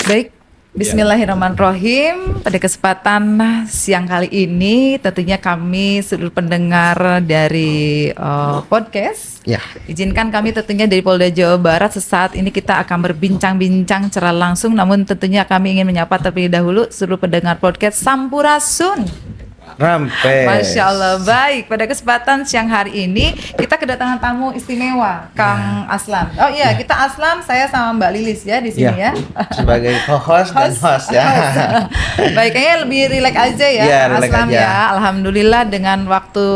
Baik, Bismillahirrahmanirrahim. Pada kesempatan siang kali ini, tentunya kami seluruh pendengar dari podcast. Ya. Izinkan kami tentunya dari Polda Jawa Barat sesaat ini kita akan berbincang-bincang secara langsung. Namun tentunya kami ingin menyapa terlebih dahulu seluruh pendengar podcast Sampurasun. Rampes. Masya Allah. Baik, pada kesempatan siang hari ini kita kedatangan tamu istimewa, Kang Aslam. Oh iya, kita Aslam, saya sama Mbak Lilis ya di sini ya. Sebagai co-host dan host ya. Baik, kayaknya lebih rileks aja ya, Iya, Kang rileks Aslam aja. ya. Alhamdulillah dengan waktu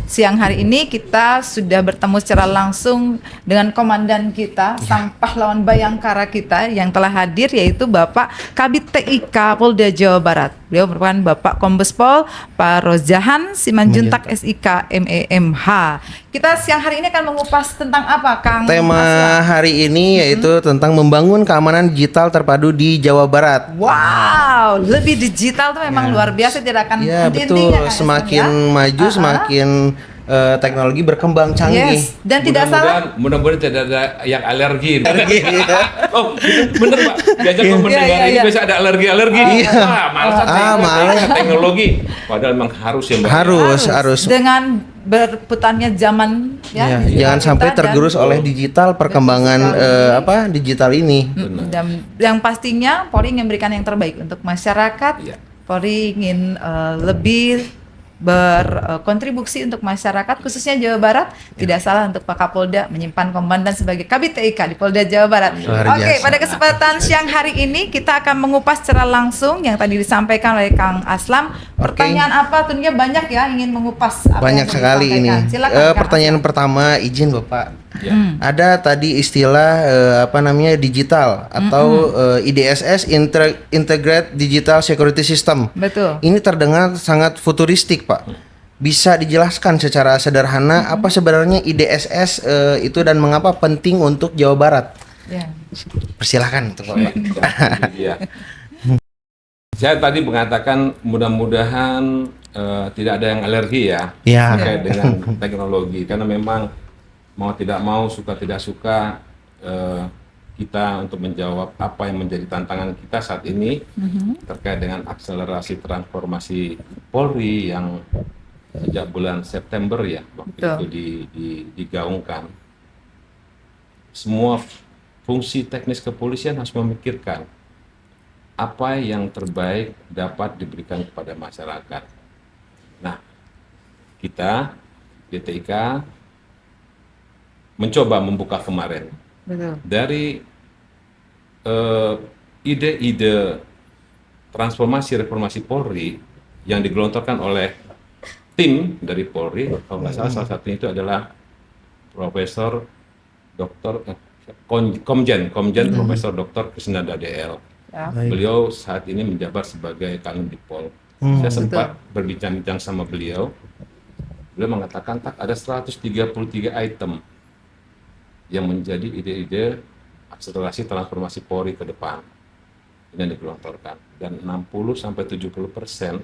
siang hari ini kita sudah bertemu secara langsung dengan komandan kita, sang pahlawan Bayangkara kita yang telah hadir, yaitu Bapak Kabid TIK Polda Jawa Barat. Beliau merupakan Bapak Kombes Pol Pak Rojahan Simanjuntak SIK MEMH. Kita siang hari ini akan mengupas tentang apa, Kang Tema Aslam? hari ini yaitu tentang membangun keamanan digital terpadu di Jawa Barat. Wow, lebih digital tuh memang luar biasa, tidak akan Ya betul, henti-hentinya, Kang Aslam, semakin ya. maju semakin teknologi berkembang canggih. Yes, dan tidak salah. Mudah-mudahan tidak ada yang alergi. Iya. Oh, bener Pak. Diajak Iya, mendengar iya, ini iya. biasa ada alergi. Iya. Males teknologi. Padahal memang harus ya Mbak. Harus. Dengan berputarnya zaman ya, Ya, digital jangan sampai kita tergerus oleh digital perkembangan digital ini. dan yang pastinya Polri ingin memberikan yang terbaik untuk masyarakat. Iya. Polri ingin lebih berkontribusi untuk masyarakat khususnya Jawa Barat. Tidak salah untuk Pak Kapolda menyimpan komandan sebagai Kabid TIK di Polda Jawa Barat. Luar Oke, biasa. pada kesempatan siang hari ini kita akan mengupas secara langsung yang tadi disampaikan oleh Kang Aslam. Pertanyaan apa? Tentunya banyak ya ingin mengupas apa Banyak yang tadi sekali ini. disampaikan. Silakan, Kang Pertanyaan Aslam. pertama, izin Bapak. Ya. Ada tadi istilah digital atau IDSS, Integrated Digital Security System. Betul. Ini terdengar sangat futuristik, Pak. Bisa dijelaskan secara sederhana apa sebenarnya IDSS itu dan mengapa penting untuk Jawa Barat? Ya. Persilahkan untuk Bapak. Iya. Saya tadi mengatakan mudah-mudahan tidak ada yang alergi ya Ya. terkait dengan teknologi, karena memang mau tidak mau, suka tidak suka, kita untuk menjawab apa yang menjadi tantangan kita saat ini terkait dengan akselerasi transformasi Polri yang sejak bulan September ya waktu Betul. itu digaungkan. Semua fungsi teknis kepolisian harus memikirkan apa yang terbaik dapat diberikan kepada masyarakat. Nah, kita DTIK mencoba membuka kemarin Betul. dari ide-ide transformasi reformasi Polri yang digelontorkan oleh tim dari Polri. Kalau nggak salah satunya itu adalah Profesor Dr. Komjen Profesor Dr. Krisnanda DL. Ya. Beliau saat ini menjabat sebagai Kanwil. Saya sempat berbincang-bincang sama beliau. Beliau mengatakan ada 133 item yang menjadi ide-ide akselerasi transformasi Polri ke depan yang digelontorkan, dan 60-70%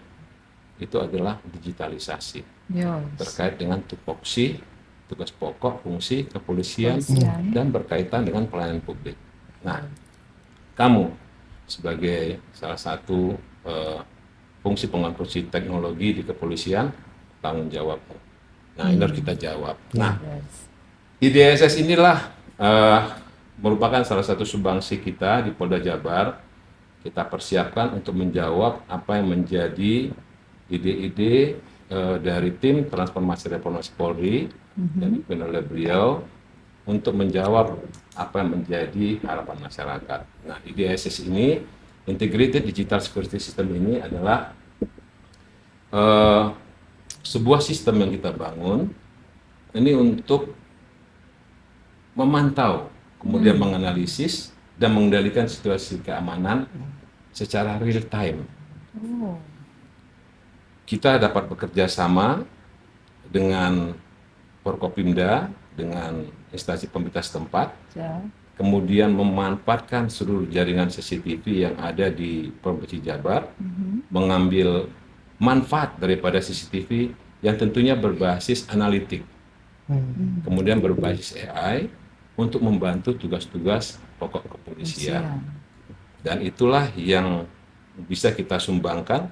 itu adalah digitalisasi Yes. terkait dengan tupoksi, tugas pokok, fungsi kepolisian, Kepolisian. dan berkaitan dengan pelayanan publik. Nah, kamu sebagai salah satu fungsi pengonstruksi teknologi di kepolisian, tanggung jawab. Nah, ini harus kita jawab. Nah, Yes. IDSS inilah merupakan salah satu sumbangsi kita di Polda Jabar. Kita persiapkan untuk menjawab apa yang menjadi ide-ide dari tim transformasi reformasi Polri yang dipimpin oleh beliau untuk menjawab apa yang menjadi harapan masyarakat. Nah, IDSS ini, Integrated Digital Security System, ini adalah sebuah sistem yang kita bangun ini untuk memantau, kemudian menganalisis dan mengendalikan situasi keamanan secara real time. Oh. Kita dapat bekerja sama dengan Forkopimda, dengan instansi pemerintah setempat, Ya. kemudian memanfaatkan seluruh jaringan CCTV yang ada di Provinsi Jabar, mengambil manfaat daripada CCTV yang tentunya berbasis analitik, kemudian berbasis AI untuk membantu tugas-tugas pokok kepolisian. Dan itulah yang bisa kita sumbangkan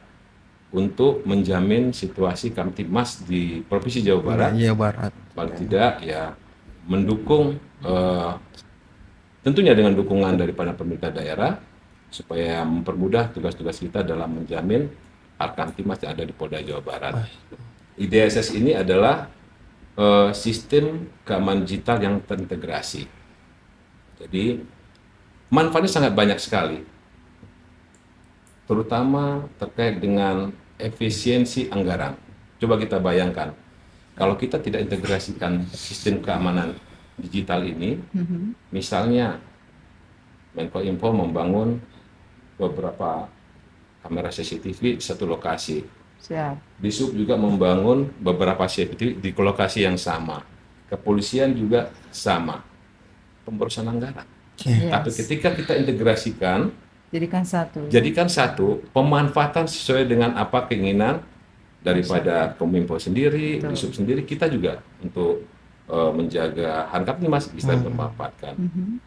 untuk menjamin situasi Kamtibmas di Provinsi Jawa Barat. Jawa Barat. Paling tidak ya mendukung, tentunya dengan dukungan daripada pemerintah daerah supaya mempermudah tugas-tugas kita dalam menjamin hak Kamtibmas yang ada di Polda Jawa Barat. IDSS ini adalah sistem keamanan digital yang terintegrasi. Jadi manfaatnya sangat banyak sekali, terutama terkait dengan efisiensi anggaran. Coba kita bayangkan, kalau kita tidak integrasikan sistem keamanan digital ini, misalnya Menko Info membangun beberapa kamera CCTV di satu lokasi, Siap. Disub juga membangun beberapa CCTV di lokasi yang sama, kepolisian juga sama, pemborosan anggaran. Yes. Tapi ketika kita integrasikan, Jadikan satu, pemanfaatan sesuai dengan apa keinginan daripada Kominfo sendiri, Disub sendiri, kita juga untuk menjaga harkat ini masih bisa memanfaatkan.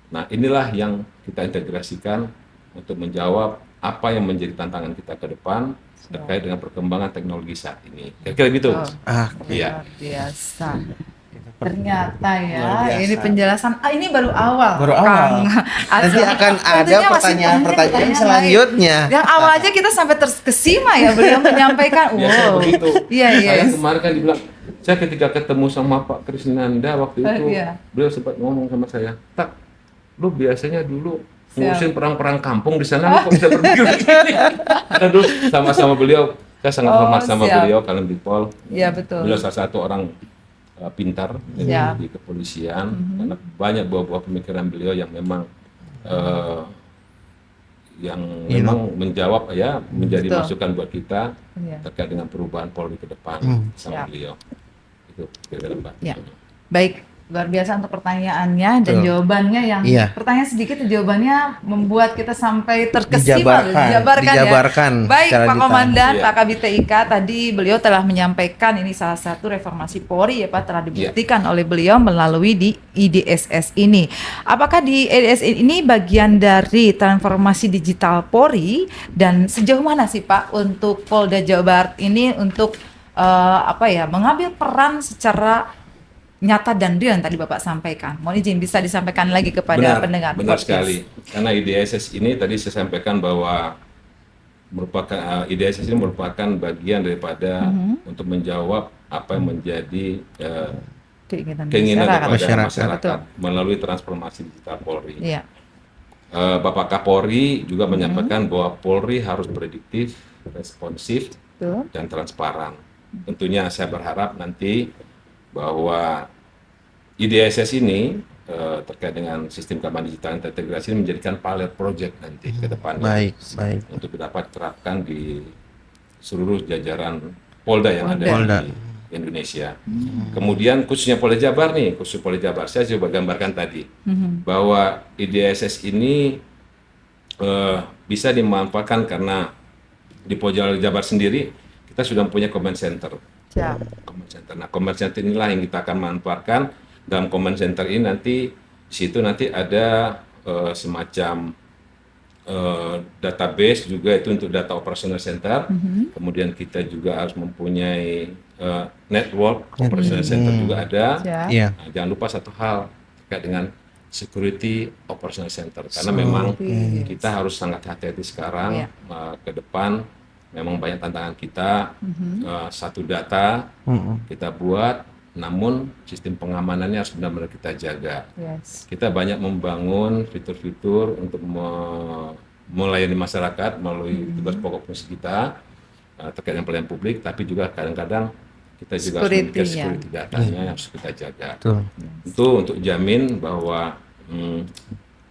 Nah, inilah yang kita integrasikan untuk menjawab apa yang menjadi tantangan kita ke depan terkait dengan perkembangan teknologi saat ini. Kira-kira gitu. Iya. Luar biasa. Ternyata Luar ya, biasa. ini penjelasan. ini baru awal. Baru awal. Kang. Nanti akan ada Tentunya masih pertanyaan-pertanyaan banyak selanjutnya. Yang awal aja kita sampai terkesima ya beliau menyampaikan. Biasanya Wow. begitu. Iya, iya. Saya kemarin kan dibilang, saya ketika ketemu sama Pak Krisnanda waktu itu, Iya. beliau sempat ngomong sama saya, "Tak, lu biasanya dulu ngurusin perang-perang kampung di sana, lu kok bisa berpikir begini?" Karena dulu sama-sama beliau, saya sangat hormat sama siap. beliau, Kalian Bipol. Iya, betul. Beliau salah satu orang pintar Ya. di kepolisian, karena banyak buah-buah pemikiran beliau yang memang memang menjawab ya, menjadi Betul. masukan buat kita Iya. terkait dengan perubahan Polri ke depan sama Siap. beliau. Itu kira-kira Mbak. Ya. Baik, luar biasa untuk pertanyaannya dan Betul. jawabannya yang Iya. pertanyaan sedikit jawabannya membuat kita sampai terkesima. Dijabarkan Baik, secara Pak detail. Komandan, Iya. Pak Kabid TIK tadi beliau telah menyampaikan ini salah satu reformasi Polri ya Pak, telah dibuktikan oleh beliau melalui di IDSS ini. Apakah di IDSS ini bagian dari transformasi digital Polri dan sejauh mana sih Pak untuk Polda Jawa Barat ini untuk mengambil peran secara nyata dan real yang tadi Bapak sampaikan. Mohon izin bisa disampaikan lagi kepada pendengar. Benar podcast. sekali. Karena IDSS ini tadi saya sampaikan bahwa IDSS ini merupakan bagian daripada untuk menjawab apa yang menjadi keinginan daripada masyarakat melalui transformasi digital Polri. Iya. Bapak Kapolri juga menyampaikan bahwa Polri harus prediktif, responsif, Betul. dan transparan. Tentunya saya berharap nanti bahwa IDSS ini terkait dengan sistem keamanan digital yang terintegrasi menjadikan pilot project nanti ke depannya. Baik. Untuk dapat diterapkan di seluruh jajaran Polda yang ada di Indonesia. Kemudian khususnya Polda Jabar nih, khusus Polda Jabar, saya coba gambarkan tadi bahwa IDSS ini bisa dimanfaatkan karena di Polda Jabar sendiri kita sudah punya command center. Siap. Command center. Nah, command center inilah yang kita akan manfaatkan. Dalam command center ini nanti di situ nanti ada semacam database juga itu untuk data operational center. Kemudian kita juga harus mempunyai network operational center juga ada. Siap. Iya. Nah, jangan lupa satu hal terkait dengan security operational center karena memang kita harus sangat hati-hati sekarang ke depan. Memang banyak tantangan kita, satu data kita buat, namun sistem pengamanannya harus benar-benar kita jaga. Yes. Kita banyak membangun fitur-fitur untuk melayani masyarakat melalui tugas pokok fungsi kita terkait dengan pelayanan publik, tapi juga kadang-kadang kita juga harus memiliki security datanya yang harus kita jaga. Itu untuk jamin bahwa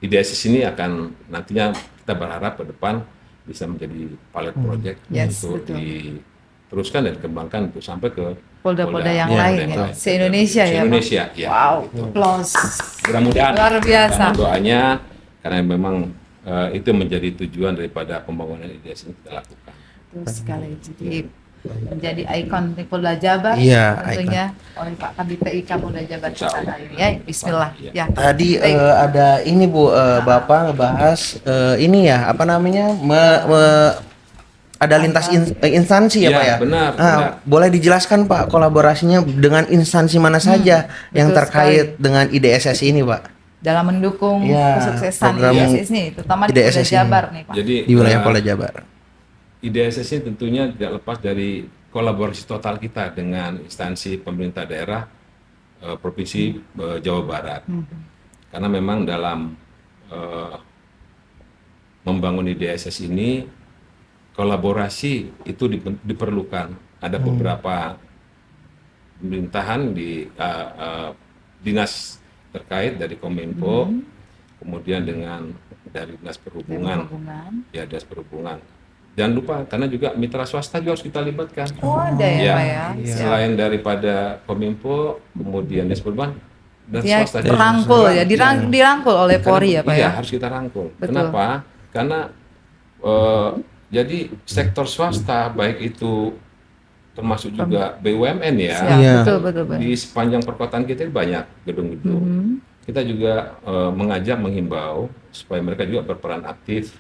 IDSS ini akan nantinya kita berharap ke depan bisa menjadi pilot project untuk diteruskan dan dikembangkan untuk sampai ke Polda-polda yang lain ya. Se-Indonesia ya. Se-Indonesia, ya. Wow, close. Mudah-mudahan. Luar biasa. Karena doanya karena memang itu menjadi tujuan daripada pembangunan IDSS ini kita lakukan. Betul sekali. Jadi menjadi ikon di Polda Jabar Iya, tentunya oleh Pak Kabid TIK Polda Jabar Insya kita Allah. kali ini ya. Bismillah. Iya. Ya. Tadi Baik. ada ini Bu, Bapak ngebahas ini ya, apa namanya? Ada lintas instansi ya Iya, Pak ya? benar, Nah, benar. boleh dijelaskan Pak kolaborasinya dengan instansi mana saja yang betul terkait dengan IDSS ini Pak? Dalam mendukung Iya, kesuksesan program IDSS ini, terutama di Polda IDSS ini. Jabar nih Pak. Jadi Di wilayah Polda Jabar. IDSS ini tentunya tidak lepas dari kolaborasi total kita dengan instansi pemerintah daerah Provinsi Jawa Barat. Karena memang dalam membangun IDSS ini kolaborasi itu diperlukan. Ada beberapa pemerintahan di dinas terkait dari Kominfo, kemudian dengan dari dinas perhubungan, ya dinas perhubungan. Jangan lupa karena juga mitra swasta juga harus kita libatkan. Oh, ada ya, Ya, Pak ya. Siap. selain daripada Kominfo, kemudian dinas perhubungan dan Ya, swasta dirangkul ya, dirangkul oleh Polri ya Pak iya, ya. harus kita rangkul. Betul. Kenapa? Karena jadi sektor swasta baik itu termasuk juga BUMN ya. Siap, Iya. betul. Di sepanjang perkotaan kita banyak gedung-gedung. Kita juga mengajak, menghimbau supaya mereka juga berperan aktif.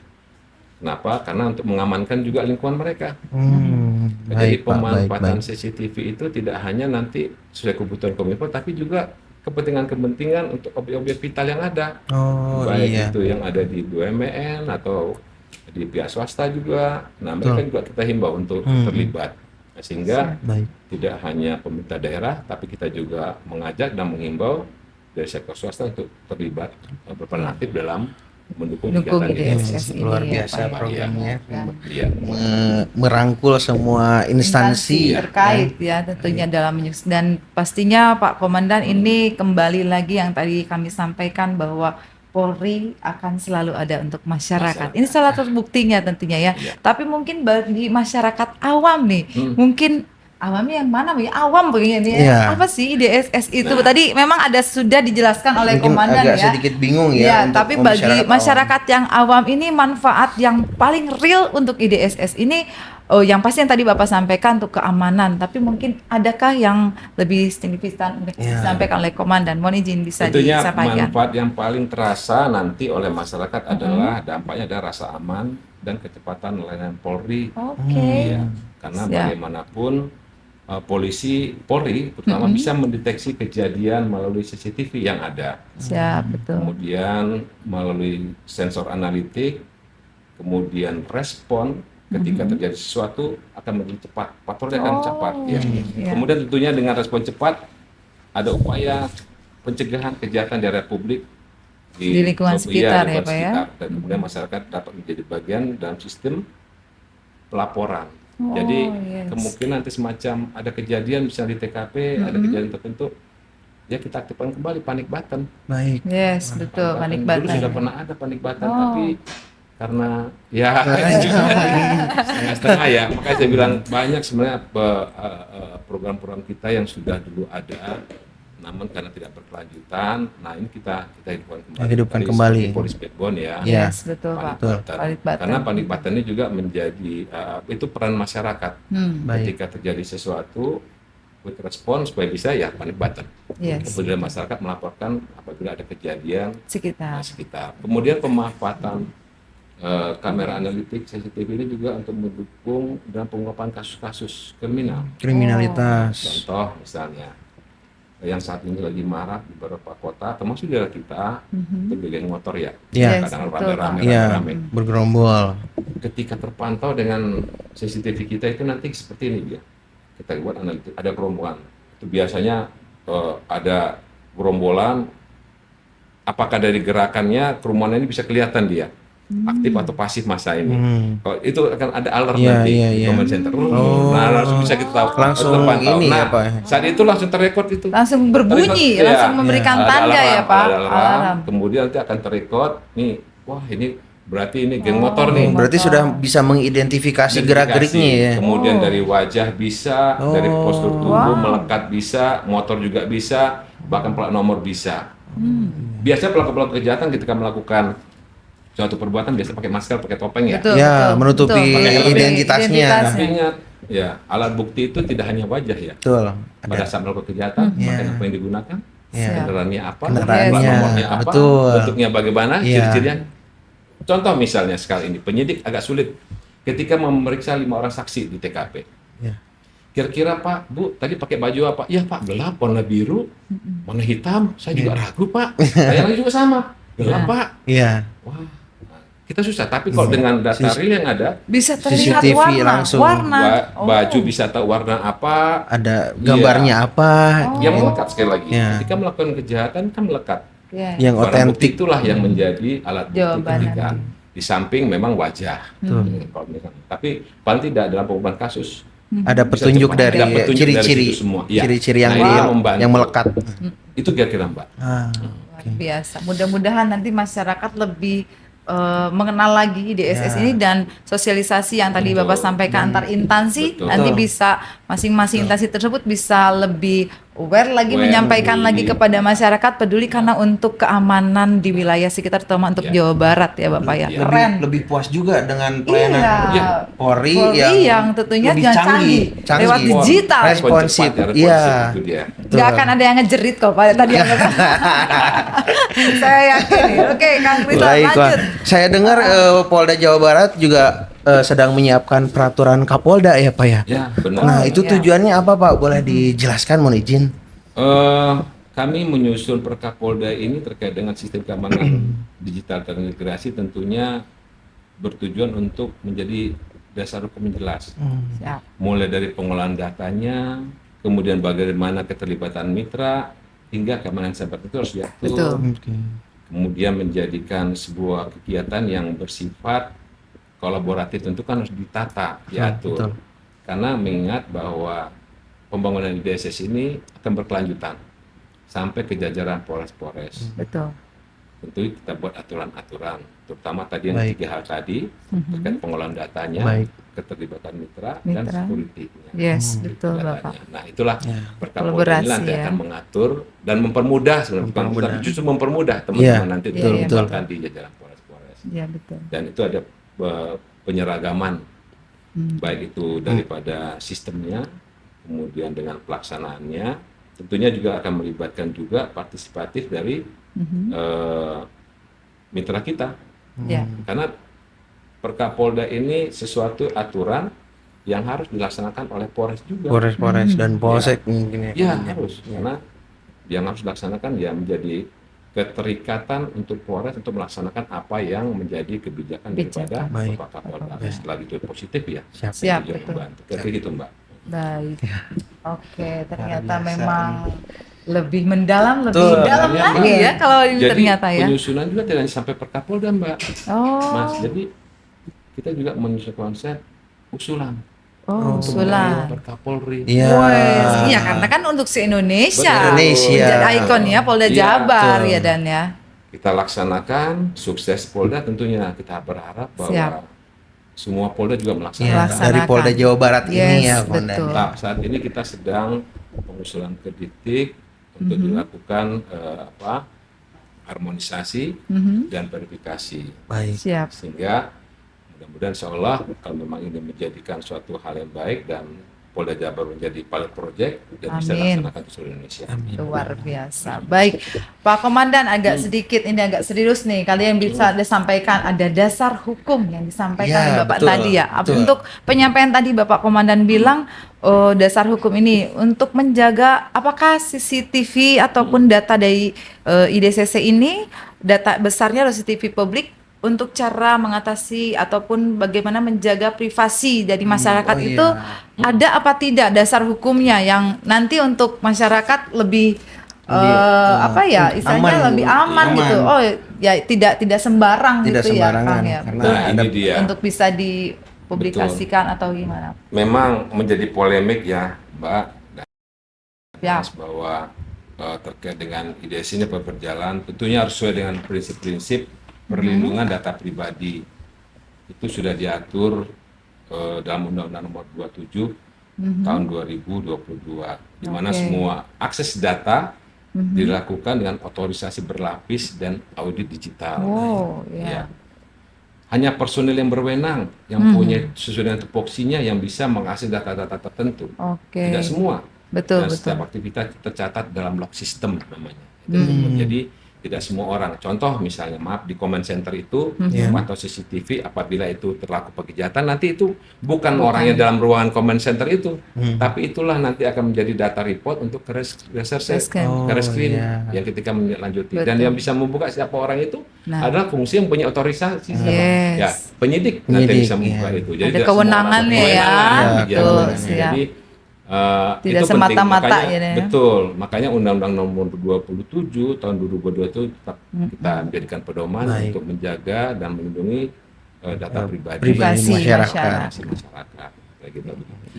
Kenapa? Karena untuk mengamankan juga lingkungan mereka. Jadi Baik, Pak, pemanfaatan baik. CCTV itu tidak hanya nanti sesuai kebutuhan Kominfo, tapi juga kepentingan-kepentingan untuk objek-objek vital yang ada. Oh Baik iya. itu yang ada di BUMN atau di pihak swasta juga. Nah, mereka juga kita himbau untuk terlibat. Nah, sehingga Baik. tidak hanya pemerintah daerah, tapi kita juga mengajak dan menghimbau dari sektor swasta untuk terlibat berperan aktif dalam mendukung Dukung kegiatan IDSS ini Luar ya, biasa Pak ya. programnya. Iya. Merangkul semua instansi. terkait ya tentunya dalam dan pastinya Pak Komandan ini kembali lagi yang tadi kami sampaikan bahwa Polri akan selalu ada untuk masyarakat. Ini salah satu buktinya tentunya ya. Iya. Tapi mungkin bagi masyarakat awam nih, mungkin awamnya yang mana ya? Awam begini ya. Iya. Apa sih IDSS itu? Tadi memang ada sudah dijelaskan oleh Mungkin Komandan agak ya. sedikit bingung ya. Iya, untuk tapi bagi masyarakat yang awam ini manfaat yang paling real untuk IDSS ini yang pasti yang tadi Bapak sampaikan untuk keamanan, tapi mungkin adakah yang lebih signifikan untuk disampaikan oleh Komandan? Mohon izin bisa Tentunya disampaikan. manfaat yang paling terasa nanti oleh masyarakat adalah dampaknya ada rasa aman dan kecepatan layanan Polri. Oke. Ya, karena Siap. bagaimanapun Polri terutama bisa mendeteksi kejadian melalui CCTV yang ada. Siap, betul. Kemudian melalui sensor analitik, kemudian respon ketika terjadi sesuatu akan menjadi cepat, patroli akan cepat. Ya. iya. Kemudian tentunya dengan respon cepat ada upaya pencegahan kejahatan di area publik Di lingkungan sekitar ya, lingkungan Pak ya. sekitar. Dan kemudian masyarakat dapat menjadi bagian dalam sistem pelaporan. Oh, Jadi yes. kemungkinan nanti semacam ada kejadian misalnya di TKP, ada kejadian tertentu, ya kita aktifkan kembali panic button. Baik. Yes, betul. Panik Dulu button. sudah pernah ada panik button, Oh. tapi karena ya setengah-setengah ya, makanya saya bilang banyak sebenarnya program-program kita yang sudah dulu ada, namun karena tidak berkelanjutan, nah ini kita hidupkan kembali. Hidupkan Tadi kembali. seperti Police Backbone ya. Iya. Yes, betul Pak. Panik button. Panik button. Karena panik button ini juga menjadi itu peran masyarakat. Baik. Ketika terjadi sesuatu, quick response supaya bisa ya panik button. Yes. Kemudian masyarakat melaporkan apabila ada kejadian Sekitar. sekitar. Kemudian pemanfaatan kamera analitik CCTV ini juga untuk mendukung dalam pengungkapan kasus-kasus kriminal. Kriminalitas. Contoh misalnya yang saat ini lagi marak di beberapa kota, termasuk di daerah kita, itu geng motor ya. Iya. Yes, Kadang betul, rame-rame, Iya, rame-rame. bergerombol. Ketika terpantau dengan CCTV kita itu nanti seperti ini dia. Kita buat analitik, ada gerombolan. Itu biasanya ada gerombolan. Apakah dari gerakannya kerumunan ini bisa kelihatan dia aktif atau pasif masa ini? Kalau itu akan ada alert Iya, nanti iya, di iya. command center. Oh. Nah langsung bisa kita tahu. Langsung terpantau. ini ya, Nah, Pak. saat itu langsung terrekod itu. Langsung berbunyi, Terrekod, langsung iya. memberikan Ada tanda alarm, ya Pak. ada alarm. Alarm. Kemudian nanti akan terrekod. Nih, wah ini berarti ini geng motor nih. Berarti sudah bisa mengidentifikasi gerak-geriknya ya. Kemudian dari wajah bisa, dari postur tubuh melekat bisa, motor juga bisa, bahkan plat nomor bisa. Biasanya pelaku-pelaku kejahatan ketika melakukan suatu perbuatan biasa pakai masker, pakai topeng ya. Betul, Ya, betul, menutupi betul. Menutupi identitasnya. Tapi ingat, ya alat bukti itu tidak hanya wajah ya. Betul. Pada saat melakukan kejahatan, pakaian apa yang digunakan, Iya. kendaraannya apa, Kendaraannya, plat nomornya apa, betul. bentuknya bagaimana, Iya. ciri-cirinya. Contoh misalnya sekali ini, penyidik agak sulit ketika memeriksa 5 orang saksi di TKP. Iya. Kira-kira Pak, Bu, tadi pakai baju apa? Iya Pak, gelap, warna biru, warna hitam. Saya juga ragu Pak. Saya lagi juga sama, gelap Pak. Iya. Wah, kita susah. Tapi kalau dengan data real yang ada, Bisa terlihat CCTV warna, langsung. warna. baju bisa tahu warna apa, Ada gambarnya apa? yang melekat sekali lagi. Iya. Ketika melakukan kejahatan kan melekat. Iya. Yang Barang bukti otentik. itulah yang menjadi alat bukti Jawaban ketika di samping memang wajah. Kalau misalkan. Tapi paling tidak dalam pengumpulan kasus Ada bisa petunjuk cepat. dari Ada petunjuk dari ciri-ciri, situ semua. Iya. ciri-ciri yang Nah, ini yang membantu. yang melekat. itu kira-kira Mbak. Luar biasa. Mudah-mudahan nanti masyarakat lebih mengenal lagi IDSS ini dan sosialisasi yang tadi Bapak sampaikan antar instansi Betul. nanti bisa masing-masing instansi tersebut bisa lebih aware lagi Aware, menyampaikan lagi iya. kepada masyarakat peduli karena untuk keamanan di wilayah sekitar terutama untuk Iya. Jawa Barat ya Bapak ya. Iya. Keren. Lebih puas juga dengan pelayanan Iya. Polri, Polri yang tentunya lebih jangan canggih, lewat digital. responsif. Cepat ya, Iya. responsif, itu dia. Nggak akan ada yang ngejerit kok Pak tadi yang saya yakin nih. Oke, Kang Rizal Baik, Pak. lanjut. Saya dengar Polda Jawa Barat juga sedang menyiapkan peraturan Kapolda ya Pak ya. Ya, benar. Nah, itu iya. tujuannya apa Pak? Boleh dijelaskan, mohon izin. Kami menyusun Perkapolda ini terkait dengan sistem keamanan digital terintegrasi tentunya bertujuan untuk menjadi dasar hukum yang jelas. Siap. Mulai dari pengolahan datanya, kemudian bagaimana keterlibatan mitra, hingga keamanan cyber itu harus diatur. Betul. Kemudian menjadikan sebuah kegiatan yang bersifat kolaboratif tentu kan harus ditata, diatur. betul. Karena mengingat bahwa pembangunan IDSS ini akan berkelanjutan sampai ke jajaran Polres-Polres. Betul. Tentu kita buat aturan-aturan, terutama tadi yang Baik. 3 hal tadi terkait pengolahan datanya, Baik. keterlibatan mitra, dan Mitra. security-nya. Yes, betul datanya. Bapak. Nah, itulah Ya. Perkapolda Kolaborasi, ini nanti ya. akan mengatur dan mempermudah sebenarnya, bukan Mempermudah. tapi justru mempermudah teman-teman Iya, nanti betul, untuk betul. melakukan di jajaran Polres-Polres. Iya betul. Dan itu ada penyeragaman, baik itu daripada sistemnya, kemudian dengan pelaksanaannya, tentunya juga akan melibatkan juga partisipatif dari mitra kita, Ya. karena Perkapolda ini sesuatu aturan yang harus dilaksanakan oleh Polres juga. Polres-Polres dan Polsek mungkin ya. Ya harus, karena yang harus dilaksanakan ya menjadi keterikatan untuk Polres untuk melaksanakan apa yang menjadi kebijakan daripada Baik. Bapak Kapolda. Setelah itu positif ya. Siap. Siap, Itu yang betul. membantu. Kayak gitu Mbak. Baik. Oke, ternyata biasa memang lebih mendalam, lebih Betul. dalam Iya, lagi Mbak. ya kalau ini Jadi ternyata ya. penyusunan juga tidak hanya sampai Perkapolda Mbak. Oh. Mas, jadi kita juga menyusun konsep usulan. Oh, untuk usulan. membangun Perkapolri. Iya. Wes, iya karena kan untuk se-Indonesia. Betul. Indonesia. Menjadi ikon ya Polda Iya, Jabar betul. ya dan ya. Kita laksanakan, sukses Polda tentunya kita berharap bahwa Siap. semua Polda juga Iya, melaksanakan. Melaksanakan. dari Polda Jawa Barat ini Yes, ya, Komandan. betul. Nah, saat ini kita sedang pengusulan ke Ditik untuk dilakukan harmonisasi dan verifikasi, Baik. Siap. sehingga mudah-mudahan seolah kalau memang ini menjadikan suatu hal yang baik dan Polda Jabar menjadi pilot project dan bisa Amin. dilaksanakan di seluruh Indonesia. Luar biasa. Baik, Pak Komandan agak sedikit ini agak serius nih. Kalian bisa disampaikan ada dasar hukum yang disampaikan Ya, oleh Bapak betul, tadi ya. betul. Untuk penyampaian tadi Bapak Komandan bilang dasar hukum ini untuk menjaga apakah CCTV ataupun data dari IDCC ini data besarnya adalah CCTV publik untuk cara mengatasi ataupun bagaimana menjaga privasi dari masyarakat oh itu iya. ada apa tidak dasar hukumnya yang nanti untuk masyarakat lebih apa ya istilahnya aman, lebih aman aman. gitu. Oh ya tidak sembarang Tidak gitu ya sembarangan, Kang ya. karena Betul. Nah, ini dia. Untuk bisa dipublikasikan atau gimana. Memang menjadi polemik ya, Mbak, dan Ya. bahwa terkait dengan IDS ini berjalan tentunya harus sesuai dengan prinsip-prinsip perlindungan data pribadi. Itu sudah diatur dalam Undang-Undang Nomor 27 tahun 2022, di mana Oke. semua akses data dilakukan dengan otorisasi berlapis dan audit digital. Oh, Ya. ya. hanya personil yang berwenang yang punya sesuai dengan tupoksinya yang bisa mengakses data-data tertentu. Oke. Tidak semua. Betul, Dan betul. setiap aktivitas tercatat dalam log system namanya. Jadi tidak semua orang. Contoh misalnya, maaf, di command center itu atau CCTV apabila itu terlaku kejahatan, nanti itu bukan orangnya dalam ruangan command center itu, tapi itulah nanti akan menjadi data report untuk ke reserse, ke reskrim yang ketika melanjuti. Dan Betul. yang bisa membuka siapa orang itu Nah. adalah fungsi yang punya otorisasi. Yes. Ya, penyidik nanti Penyidik, bisa membuka ya. itu. Ada tidak semua kewenangannya orang ya. kewenangan, Betul, kewenangannya. siap. Jadi Tidak itu penting. semata-mata Makanya, ya, ya. betul, makanya Undang-Undang Nomor 27 tahun 2022 itu tetap kita menjadikan pedoman Baik. untuk menjaga dan melindungi data pribadi Privasi masyarakat. masyarakat. Kayak gitu.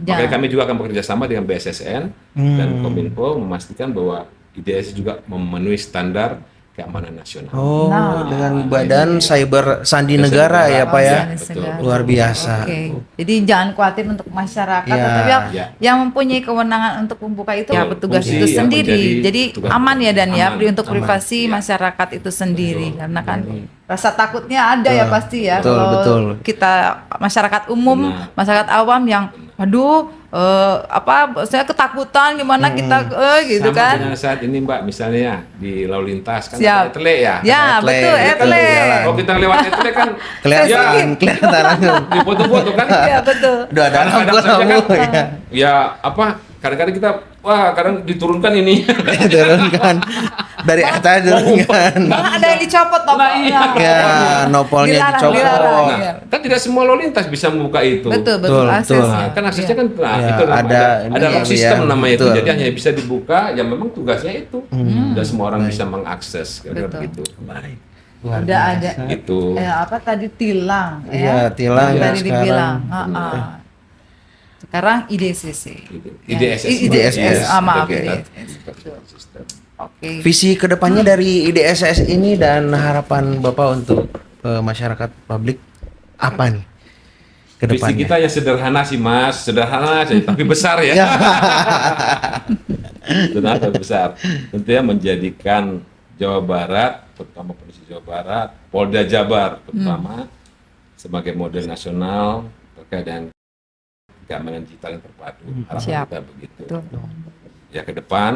Ya. Makanya kami juga akan bekerja sama dengan BSSN dan Kominfo memastikan bahwa IDS juga memenuhi standar keamanan nasional. Oh, Nah. dengan Badan Cyber Sandi Negara ya Pak ya. Betul. Luar biasa. Oke. Jadi jangan khawatir untuk masyarakat, Ya. tetapi Ya. yang mempunyai kewenangan untuk membuka itu ya petugas Fungsi itu yang sendiri. menjadi Jadi tugas aman ya Dan ya, aman. untuk privasi Ya. masyarakat itu sendiri. Karena kan rasa takutnya ada ya pasti ya Betul, kalau betul. kita masyarakat umum, Benar. masyarakat awam yang waduh saya ketakutan gimana kita gitu Sama kan. dengan saat ini Mbak, misalnya di lalu lintas kan Siap. ada etle ya. Ya, Etle, betul, dia kan etle. jalan. Kalau kita lewat etle kan Kelihatan, kelihatan langsung. di foto-foto kan. Iya, betul. Udah ada Kadang-kadang saja lampu-lampu kan, ya. ya apa? Kadang-kadang kita kadang diturunkan ini. Turunkan dari atas turunkan. Malah ada yang dicopot toh. Nah, iya. Ya, nopolnya Dilarang, dicopot. dilarang. Nah, Iya. kan tidak semua lalu lintas bisa membuka itu. Betul, Betul, akses. betul. Nah, kan aksesnya kan Ya, itu ada ada ini log ya, system ya, namanya itu. betul. Jadi hanya bisa dibuka yang memang tugasnya itu. Dan semua orang bisa mengakses kira-kira Betul. begitu. Luar Udah ada Itu. apa tadi tilang Iya, ya? tilang Yang ya tadi sekarang. dibilang. Sekarang IDCC. IDSS. IDSS. Maaf, Oke. IDSS. Betul. Oke. Visi kedepannya dari IDSS ini dan harapan Bapak untuk masyarakat publik apa nih Visi kedepannya? kita ya sederhana sih Mas, sederhana saja, tapi besar ya. Sederhana tapi besar. Tentunya menjadikan Jawa Barat, terutama Provinsi Jawa Barat, Polda Jabar terutama sebagai model nasional terkait dengan keamanan digital yang terpadu. Harapan Siap. kita begitu. Betul. Ya ke depan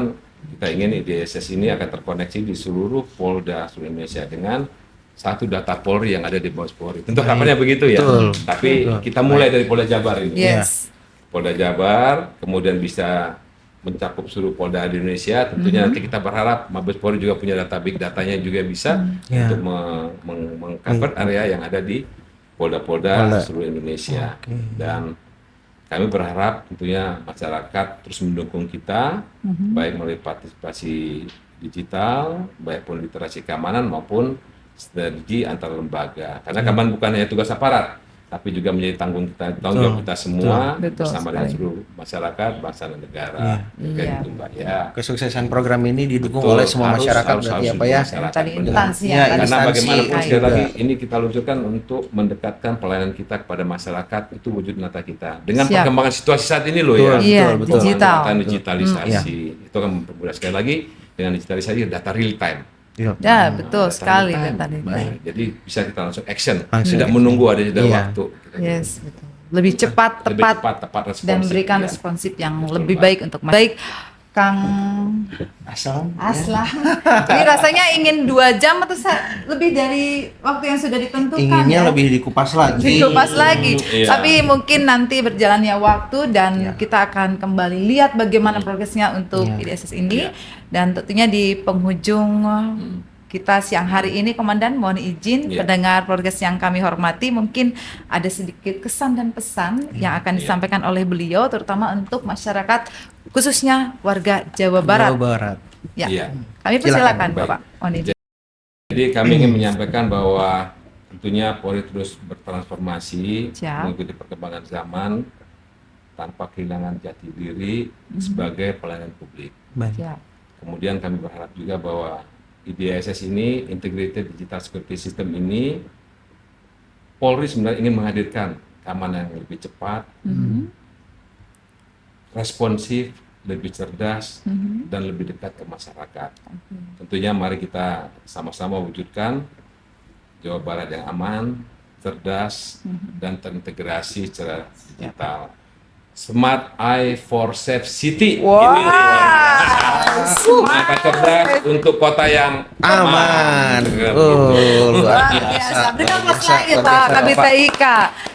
kita ingin IDSS ini akan terkoneksi di seluruh Polda seluruh Indonesia dengan satu data Polri yang ada di bawah Polri. Tentu harapannya begitu ya. Betul. Tapi kita mulai dari Polda Jabar ini. Yes. Polda Jabar, kemudian bisa mencakup seluruh Polda di Indonesia. Tentunya nanti kita berharap Mabes Polri juga punya data big datanya juga bisa Ya. untuk meng-cover area yang ada di Polda-Polda Polda. seluruh Indonesia. Dan kami berharap tentunya masyarakat terus mendukung kita, baik melalui partisipasi digital, baik pun literasi keamanan maupun strategi antar lembaga. Karena keamanan bukan hanya tugas aparat, tapi juga menjadi tanggung jawab kita semua Betul bersama dengan sekali. seluruh masyarakat, bangsa dan negara. Kayak Iya. gitu, Mbak ya. Kesuksesan program ini didukung Betul, oleh semua harus- masyarakat harus- berarti harus apa ya? masyarakat, Tadi benar. instansi Ya, yang tadi Karena instansi bagaimanapun terkait. sekali lagi juga. ini kita luncurkan untuk mendekatkan pelayanan kita kepada masyarakat, itu wujud nyata kita. Dengan Siap. perkembangan situasi saat ini loh Betul, ya. Iya, betul. digital. Pemanfaatan digitalisasi Iya. itu akan mempermudah sekali lagi dengan digitalisasi data real time. Iya. Ya, betul Data sekali real time. tadi. Baik, jadi bisa kita langsung action, Langsung tidak action. menunggu ada jeda Iya. waktu. Yes, betul. Lebih cepat, Lebih tepat, tepat responsif, dan berikan ya. responsif yang Betul, lebih Pak. baik untuk baik. Kang Asal. Aslah, ini rasanya ingin 2 jam atau lebih dari waktu yang sudah ditentukan Inginnya ya? lebih dikupas lagi. Dikupas lagi. iya. Tapi mungkin nanti berjalannya waktu dan kita akan kembali lihat bagaimana progresnya untuk Iya. IDSS ini. Iya. Dan tentunya di penghujung kita siang hari ini, Komandan, mohon izin Iya. pendengar podcast yang kami hormati, mungkin ada sedikit kesan dan pesan yang akan disampaikan oleh beliau, terutama untuk masyarakat khususnya warga Jawa Barat. Jawa Barat. Ya, Iya. kami Silakan, persilakan baik. Bapak. Mohon izin. Jadi kami ingin menyampaikan bahwa tentunya Polri terus bertransformasi Siap. mengikuti perkembangan zaman tanpa kehilangan jati diri sebagai pelayanan publik. Baik. Ya. Kemudian kami berharap juga bahwa IDSS ini, Integrated Digital Security System ini, Polri sebenarnya ingin menghadirkan keamanan yang lebih cepat, responsif, lebih cerdas, dan lebih dekat ke masyarakat. Tentunya mari kita sama-sama wujudkan Jawa Barat yang aman, cerdas, dan terintegrasi secara digital. Smart Eye for Safe City. Wow. Mata cerdas untuk kota yang Aman. Gitu. Oh, luar Luar biasa. Berikan kelas lagi Pak Kabit TIK.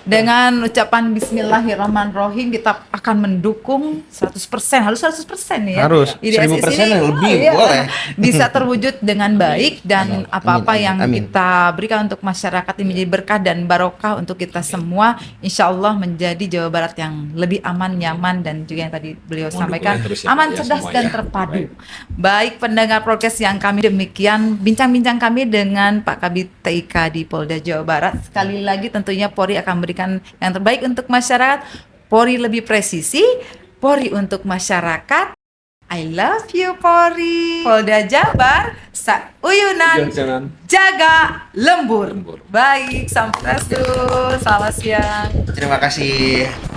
Dengan ucapan Bismillahirrahmanirrahim kita akan mendukung 100%, harus 100% nih ya. Harus. IDSS 1000% ini, lebih, iya, boleh. bisa terwujud dengan baik dan apa-apa Amin, yang amin. kita berikan untuk masyarakat ini menjadi berkah dan barokah untuk kita semua. Insya Allah menjadi Jawa Barat yang lebih aman, nyaman, dan juga yang tadi beliau Mohon sampaikan dukungan terus ya, Pak, aman, ya, cerdas, semua dan ya. terpadu. Baik pendengar podcast yang kami, demikian bincang-bincang kami dengan Pak Kabid TIK di Polda Jawa Barat. Sekali lagi tentunya Polri akan memberikan yang terbaik untuk masyarakat. Polri lebih presisi, Polri untuk masyarakat. I love you Polri. Polda Jabar, Uyunan, jaga lembur. Baik, Sampurasun. Selamat siang. Terima kasih.